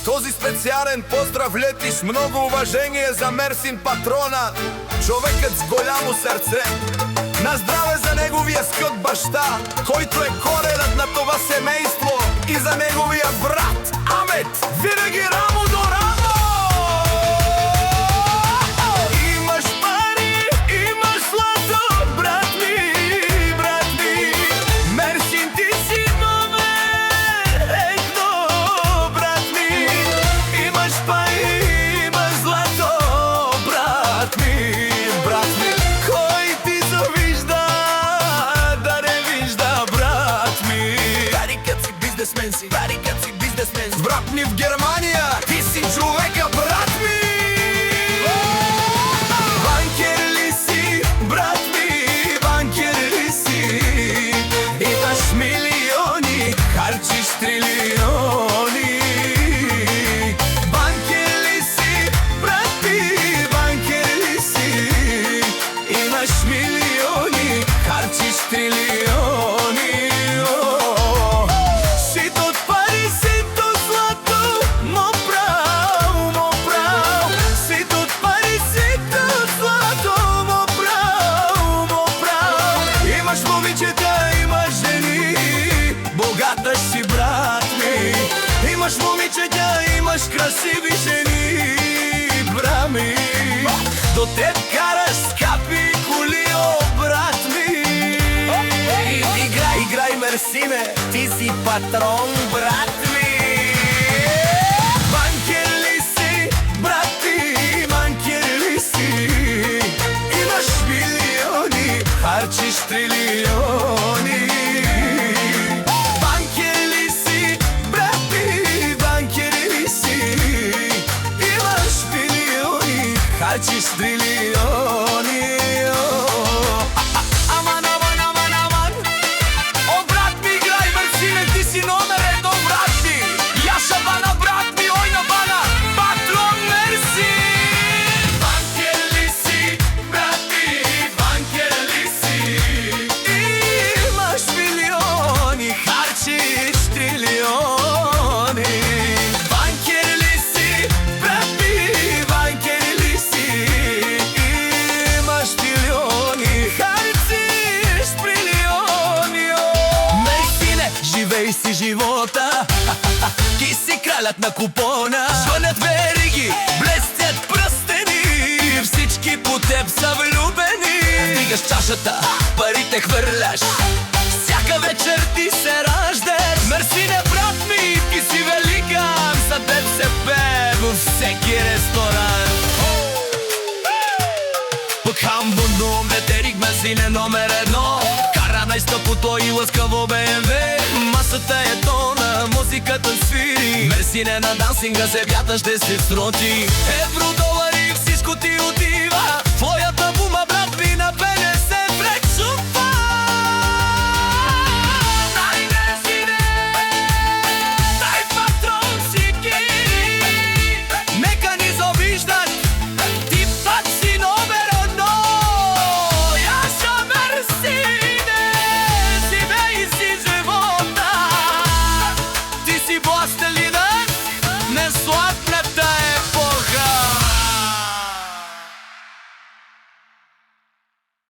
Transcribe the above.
този специален поздрав летиш много уважение за Мерсин патрона, човекът с голямо сърце. На здраве за неговия скъп баща, който е коренът на това семейство, и за неговия брат Амет, винаги рамо до рамо. Имаш пари, имаш злато, брат ми, Мерсин, ти си номер едно, брат ми. Имаш пари, имаш злато, брат ми. Кой ти завижда, да не вижда, брат ми? Барикът си бизнесмен си, барикът си бизнесмен си. Брат ми в Германия, ти си човека, брат ми. Банкер ли си, брат ми, банкер ли си? Имаш милиони, харчиш трилиони. Банкер ли си, брат ми, банкер ли си? Имаш милиони, харчиш трилиони. Сито от пари, сито злато, мо право. Сито от пари, сито злато, мо право. Имаш момичета, имаш жени, богата си, брат ми. Имаш момичета, имаш красиви жени, брат ми. До теб караш скъпи коли, о, брат ми. Играй, Мерсине, ти си патрон, брат ми. Банкер ли си, брат ти, банкер ли си? Имаш милиони, харчиш трилиони. Банкер ли си, брат ти, банкер ли си? Имаш милиони, харчиш трилиони. Аман. О, брат ми, играй, Мерсине, ти си номер едно, брат ми. Яша бана, брат ми, ой на бана, патрон Мерсин. Банкер ли си, брат ми, банкер ли си? Имаш милиони, харчиш трилиони. Банкер ли си, брат ми, банкер ли си? Имаш милиони, харчиш трилиони. Мерсине, живей си живота, ти си кралят на купона. Звънят вериги, блестят пръстени, всички по теб са влюбени. Дигаш чашата, парите хвърляш, всяка вечер ти се раждаш. Мерсине, брат ми, ти си великан, за теб се пее във всеки ресторант. Пък хамбундум, ветерик, Мерсине номер едно. Кара най-стъпото и лъскаво БМВ. Масата е тона, музиката свири. Мерсине на дансинга, себята ще се сроти. Евро, долари, всичко ти отива. Твоята бума, брат ми, напели.